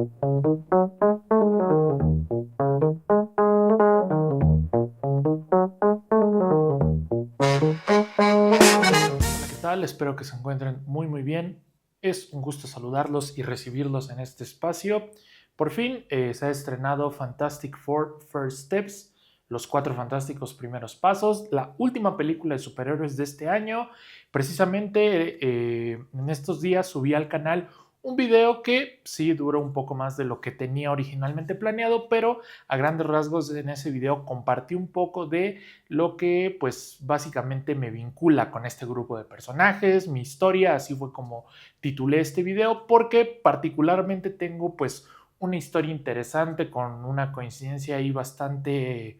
¿Qué tal? Espero que se encuentren muy bien. Es un gusto saludarlos y recibirlos en este espacio. Por fin se ha estrenado Fantastic Four First Steps, Los Cuatro Fantásticos Primeros Pasos, la última película de superhéroes de este año. Precisamente en estos días subí al canal un video que sí duró un poco más de lo que tenía originalmente planeado, pero a grandes rasgos en ese video compartí un poco de lo que pues básicamente me vincula con este grupo de personajes, mi historia, así fue como titulé este video, porque particularmente tengo pues una historia interesante con una coincidencia ahí bastante,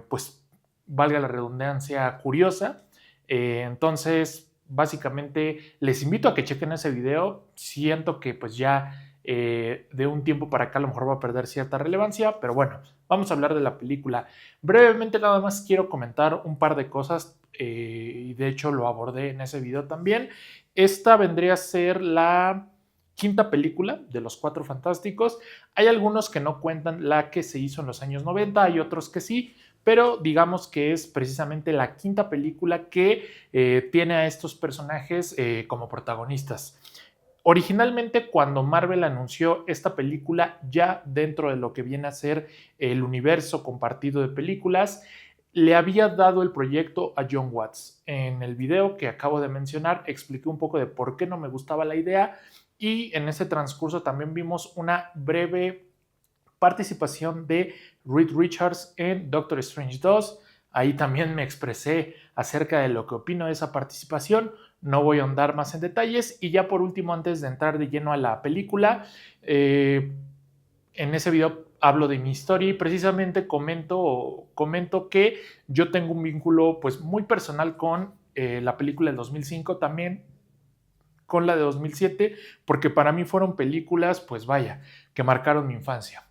pues valga la redundancia, curiosa. Entonces básicamente les invito a que chequen ese video. Siento que pues ya de un tiempo para acá a lo mejor va a perder cierta relevancia, pero bueno, vamos a hablar de la película. Brevemente nada más quiero comentar un par de cosas y de hecho lo abordé en ese video también. Esta vendría a ser la quinta película de Los Cuatro Fantásticos. Hay algunos que no cuentan la que se hizo en los años 90, hay otros que sí, pero digamos que es precisamente la quinta película que tiene a estos personajes como protagonistas. Originalmente, cuando Marvel anunció esta película, ya dentro de lo que viene a ser el universo compartido de películas, le había dado el proyecto a John Watts. En el video que acabo de mencionar, expliqué un poco de por qué no me gustaba la idea y en ese transcurso también vimos una breve participación de Reed Richards en Doctor Strange 2. Ahí también me expresé acerca de lo que opino de esa participación. No voy a ahondar más en detalles. Y ya por último, antes de entrar de lleno a la película, en ese video hablo de mi historia y precisamente comento que yo tengo un vínculo pues muy personal con la película del 2005, también con la de 2007, porque para mí fueron películas, pues vaya, que marcaron mi infancia.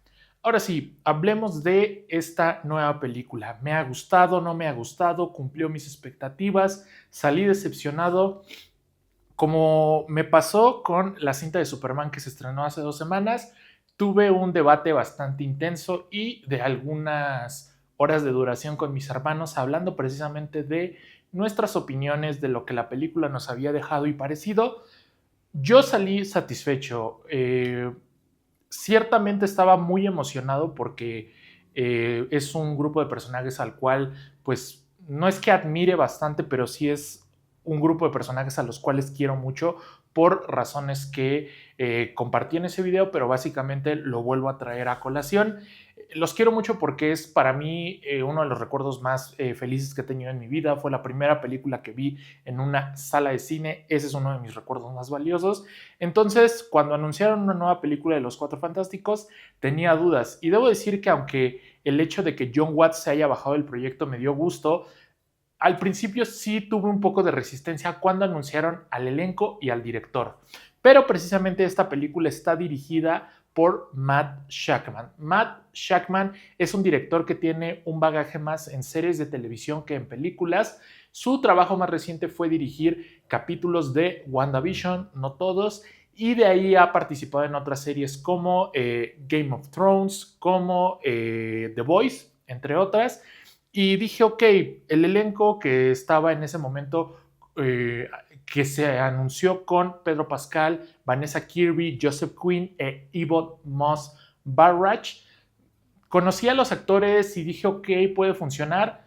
Ahora sí, hablemos de esta nueva película. ¿Me ha gustado? ¿No me ha gustado? ¿Cumplió mis expectativas? ¿Salí decepcionado? Como me pasó con la cinta de Superman que se estrenó hace 2 semanas, tuve un debate bastante intenso y de algunas horas de duración con mis hermanos hablando precisamente de nuestras opiniones, de lo que la película nos había dejado y parecido. Yo salí satisfecho. Ciertamente estaba muy emocionado porque es un grupo de personajes al cual, pues, no es que admire bastante, pero sí es un grupo de personajes a los cuales quiero mucho por razones que compartí en ese video, pero básicamente lo vuelvo a traer a colación. Los quiero mucho porque es para mí uno de los recuerdos más felices que he tenido en mi vida. Fue la primera película que vi en una sala de cine. Ese es uno de mis recuerdos más valiosos. Entonces, cuando anunciaron una nueva película de Los Cuatro Fantásticos, tenía dudas. Y debo decir que aunque el hecho de que John Watts se haya bajado del proyecto me dio gusto, al principio sí tuve un poco de resistencia cuando anunciaron al elenco y al director. Pero precisamente esta película está dirigida por Matt Shakman. Matt Shakman es un director que tiene un bagaje más en series de televisión que en películas. Su trabajo más reciente fue dirigir capítulos de WandaVision, no todos, y de ahí ha participado en otras series como Game of Thrones, como The Voice, entre otras. Y dije, ok, el elenco que estaba en ese momento, que se anunció con Pedro Pascal, Vanessa Kirby, Joseph Quinn e Yvonne Moss Barrach, conocí a los actores y dije, ok, puede funcionar,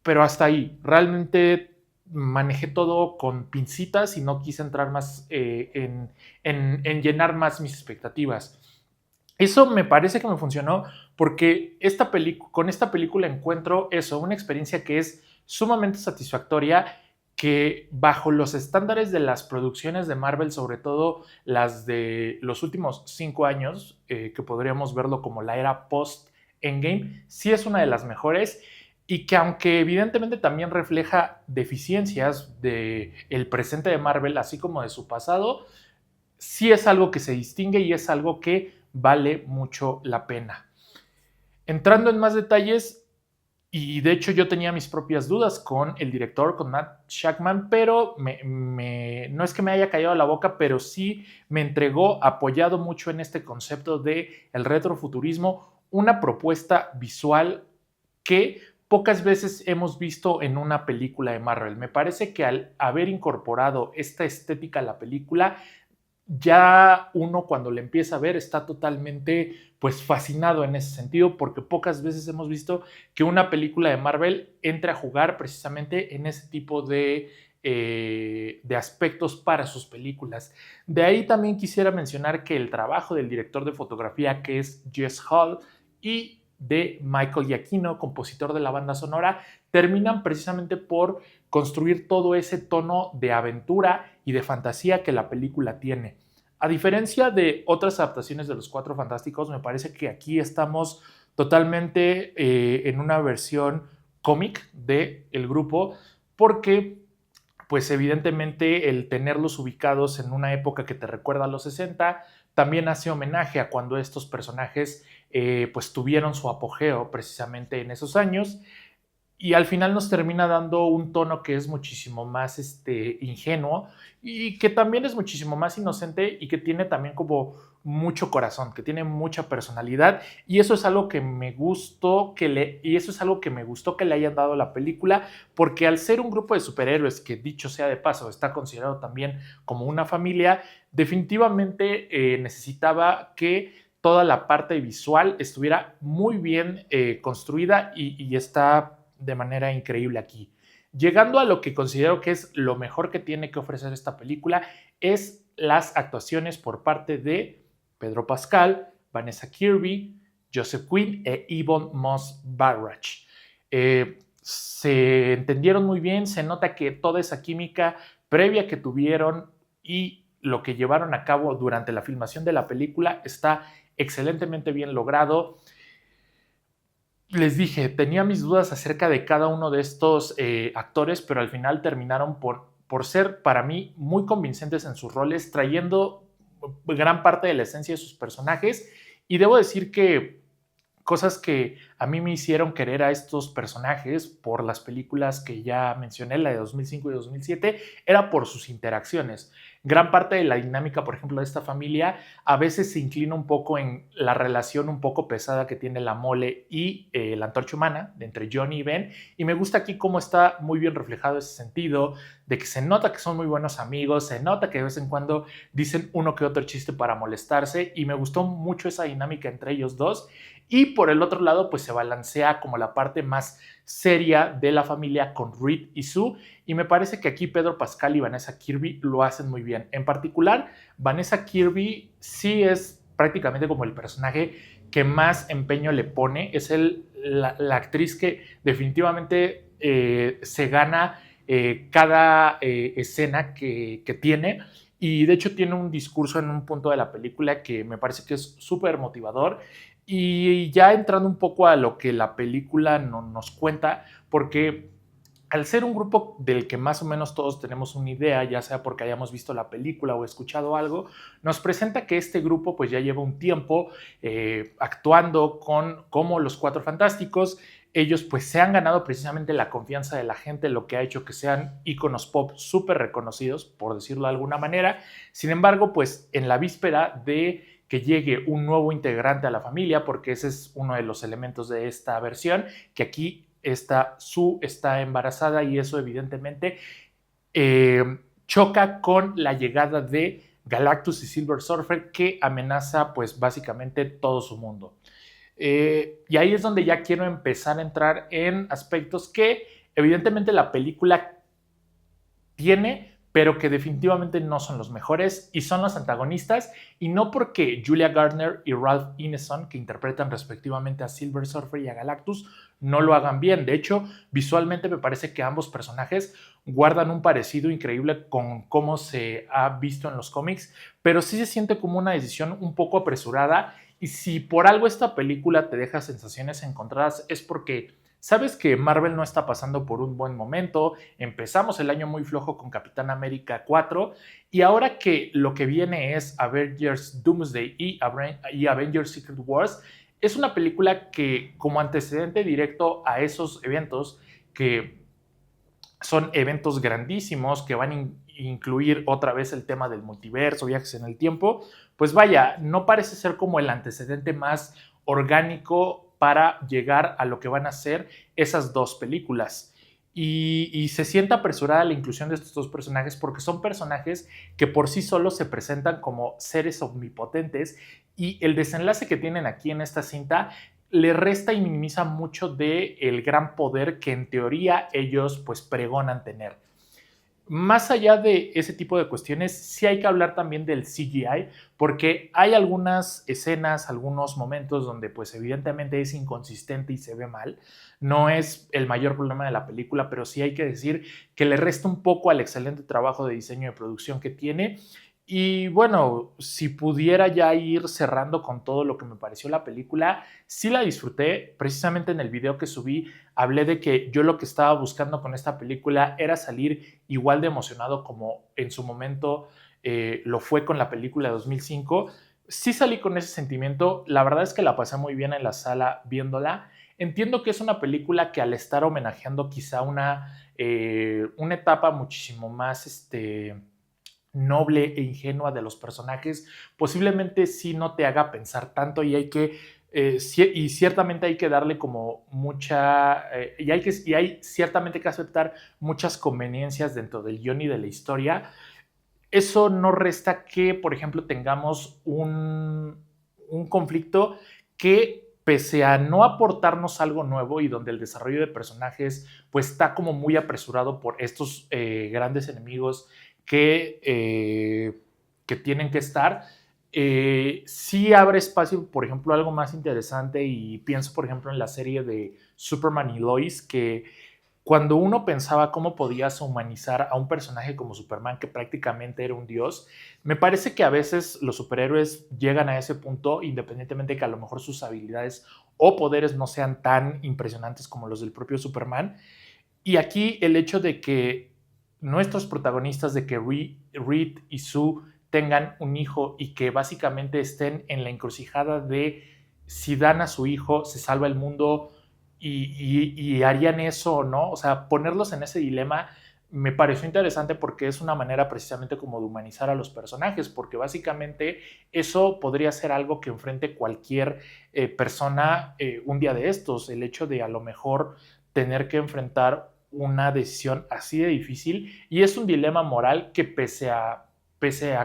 pero hasta ahí. Realmente manejé todo con pincitas y no quise entrar más en llenar más mis expectativas. Eso me parece que me funcionó porque con esta película encuentro eso, una experiencia que es sumamente satisfactoria, que bajo los estándares de las producciones de Marvel, sobre todo las de los últimos 5 años, que podríamos verlo como la era post-Endgame, sí es una de las mejores y que aunque evidentemente también refleja deficiencias del presente de Marvel, así como de su pasado, sí es algo que se distingue y es algo que vale mucho la pena. Entrando en más detalles, Y de hecho yo tenía mis propias dudas con el director, con Matt Shakman, pero no es que me haya callado la boca, pero sí me entregó, apoyado mucho en este concepto de el retrofuturismo, una propuesta visual que pocas veces hemos visto en una película de Marvel. Me parece que al haber incorporado esta estética a la película, ya uno cuando le empieza a ver está totalmente pues fascinado en ese sentido, porque pocas veces hemos visto que una película de Marvel entre a jugar precisamente en ese tipo de aspectos para sus películas. De ahí también quisiera mencionar que el trabajo del director de fotografía, que es Jess Hall, y de Michael Giacchino, compositor de la banda sonora, terminan precisamente por construir todo ese tono de aventura y de fantasía que la película tiene. A diferencia de otras adaptaciones de Los Cuatro Fantásticos, me parece que aquí estamos totalmente en una versión cómic del grupo, porque pues evidentemente el tenerlos ubicados en una época que te recuerda a los 60 también hace homenaje a cuando estos personajes pues tuvieron su apogeo precisamente en esos años, y al final nos termina dando un tono que es muchísimo más ingenuo y que también es muchísimo más inocente y que tiene también como mucho corazón, que tiene mucha personalidad, y eso es algo que me gustó y eso es algo que me gustó que le hayan dado a la película, porque al ser un grupo de superhéroes que, dicho sea de paso, está considerado también como una familia, definitivamente necesitaba que toda la parte visual estuviera muy bien construida, y está de manera increíble aquí. Llegando a lo que considero que es lo mejor que tiene que ofrecer esta película, es las actuaciones por parte de Pedro Pascal, Vanessa Kirby, Joseph Quinn e Yvonne Moss-Bachrach. Se entendieron muy bien, se nota que toda esa química previa que tuvieron y lo que llevaron a cabo durante la filmación de la película está excelentemente bien logrado. Les dije, tenía mis dudas acerca de cada uno de estos actores, pero al final terminaron por ser para mí muy convincentes en sus roles, trayendo gran parte de la esencia de sus personajes. Y debo decir que cosas que a mí me hicieron querer a estos personajes por las películas que ya mencioné, la de 2005 y 2007, era por sus interacciones. Gran parte de la dinámica, por ejemplo, de esta familia a veces se inclina un poco en la relación un poco pesada que tiene la Mole y la Antorcha Humana, de entre Johnny y Ben, y me gusta aquí cómo está muy bien reflejado ese sentido, de que se nota que son muy buenos amigos, se nota que de vez en cuando dicen uno que otro chiste para molestarse, y me gustó mucho esa dinámica entre ellos dos. Y por el otro lado, pues se balancea como la parte más seria de la familia con Reed y Sue, y me parece que aquí Pedro Pascal y Vanessa Kirby lo hacen muy bien. En particular, Vanessa Kirby sí es prácticamente como el personaje que más empeño le pone, es la actriz que definitivamente se gana cada escena que tiene, y de hecho tiene un discurso en un punto de la película que me parece que es súper motivador. Y ya entrando un poco a lo que la película nos cuenta, porque al ser un grupo del que más o menos todos tenemos una idea, ya sea porque hayamos visto la película o escuchado algo, nos presenta que este grupo pues ya lleva un tiempo actuando como los Cuatro Fantásticos. Ellos pues se han ganado precisamente la confianza de la gente, lo que ha hecho que sean íconos pop súper reconocidos, por decirlo de alguna manera. Sin embargo, pues en la víspera de que llegue un nuevo integrante a la familia, porque ese es uno de los elementos de esta versión, que aquí Sue está embarazada, y eso evidentemente choca con la llegada de Galactus y Silver Surfer, que amenaza pues básicamente todo su mundo. Y ahí es donde ya quiero empezar a entrar en aspectos que evidentemente la película tiene, pero que definitivamente no son los mejores, y son los antagonistas, y no porque Julia Gardner y Ralph Ineson, que interpretan respectivamente a Silver Surfer y a Galactus, no lo hagan bien. De hecho, visualmente me parece que ambos personajes guardan un parecido increíble con cómo se ha visto en los cómics, pero sí se siente como una decisión un poco apresurada, y si por algo esta película te deja sensaciones encontradas es porque sabes que Marvel no está pasando por un buen momento. Empezamos el año muy flojo con Capitán América 4, y ahora que lo que viene es Avengers Doomsday y Avengers Secret Wars, es una película que, como antecedente directo a esos eventos, que son eventos grandísimos que van a incluir otra vez el tema del multiverso, viajes en el tiempo, pues vaya, no parece ser como el antecedente más orgánico para llegar a lo que van a ser esas dos películas. Y se siente apresurada la inclusión de estos dos personajes porque son personajes que por sí solos se presentan como seres omnipotentes, y el desenlace que tienen aquí en esta cinta le resta y minimiza mucho del gran poder que en teoría ellos pues pregonan tener. Más allá de ese tipo de cuestiones, sí hay que hablar también del CGI, porque hay algunas escenas, algunos momentos donde pues evidentemente es inconsistente y se ve mal. No es el mayor problema de la película, pero sí hay que decir que le resta un poco al excelente trabajo de diseño y producción que tiene. Y bueno, si pudiera ya ir cerrando con todo lo que me pareció la película, sí la disfruté. Precisamente en el video que subí hablé de que yo lo que estaba buscando con esta película era salir igual de emocionado como en su momento lo fue con la película de 2005. Sí salí con ese sentimiento. La verdad es que la pasé muy bien en la sala viéndola. Entiendo que es una película que, al estar homenajeando quizá una etapa muchísimo más noble e ingenua de los personajes, posiblemente sí no te haga pensar tanto, y y ciertamente hay que darle como mucha, y hay ciertamente que aceptar muchas conveniencias dentro del guión y de la historia. Eso no resta que, por ejemplo, tengamos un conflicto que, pese a no aportarnos algo nuevo y donde el desarrollo de personajes pues está como muy apresurado por estos grandes enemigos que tienen que estar, sí abre espacio, por ejemplo, algo más interesante, y pienso, por ejemplo, en la serie de Superman y Lois, que cuando uno pensaba cómo podías humanizar a un personaje como Superman, que prácticamente era un dios, me parece que a veces los superhéroes llegan a ese punto, independientemente de que a lo mejor sus habilidades o poderes no sean tan impresionantes como los del propio Superman. Y aquí el hecho de que nuestros protagonistas, de que Reed y Sue tengan un hijo y que básicamente estén en la encrucijada de si dan a su hijo, se salva el mundo, y harían eso o no. O sea, ponerlos en ese dilema me pareció interesante porque es una manera precisamente como de humanizar a los personajes, porque básicamente eso podría ser algo que enfrente cualquier persona un día de estos, el hecho de a lo mejor tener que enfrentar una decisión así de difícil, y es un dilema moral que, pese a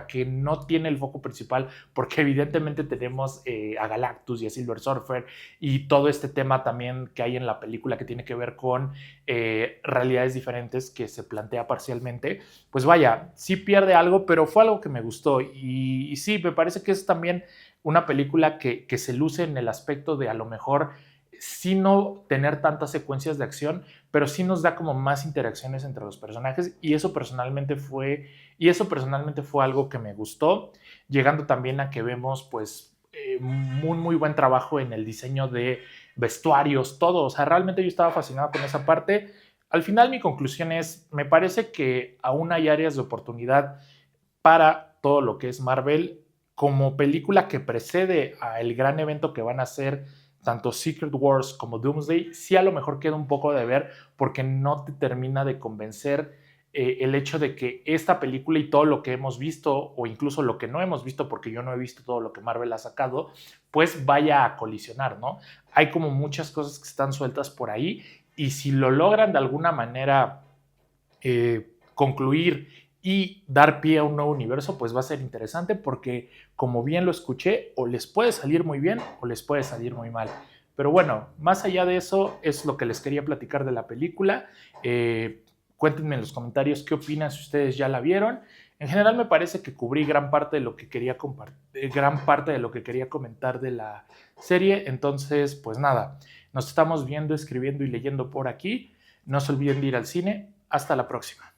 que no tiene el foco principal, porque evidentemente tenemos a Galactus y a Silver Surfer y todo este tema también que hay en la película que tiene que ver con realidades diferentes que se plantea parcialmente, pues vaya, sí pierde algo, pero fue algo que me gustó, y sí, me parece que es también una película que se luce en el aspecto de a lo mejor sí no tener tantas secuencias de acción, pero sí nos da como más interacciones entre los personajes, y eso personalmente fue algo que me gustó, llegando también a que vemos pues muy buen trabajo en el diseño de vestuarios, todo. O sea, realmente yo estaba fascinado con esa parte. Al final mi conclusión es, me parece que aún hay áreas de oportunidad para todo lo que es Marvel, como película que precede al gran evento que van a ser tanto Secret Wars como Doomsday. Sí, a lo mejor queda un poco de ver porque no te termina de convencer el hecho de que esta película y todo lo que hemos visto, o incluso lo que no hemos visto, porque yo no he visto todo lo que Marvel ha sacado, pues vaya a colisionar, ¿no? Hay como muchas cosas que están sueltas por ahí, y si lo logran de alguna manera concluir y dar pie a un nuevo universo, pues va a ser interesante, porque como bien lo escuché, o les puede salir muy bien o les puede salir muy mal. Pero bueno, más allá de eso, es lo que les quería platicar de la película. Cuéntenme en los comentarios qué opinan, si ustedes ya la vieron. En general me parece que cubrí gran parte de lo que quería gran parte de lo que quería comentar de la serie. Entonces, pues nada, nos estamos viendo, escribiendo y leyendo por aquí. No se olviden de ir al cine. Hasta la próxima.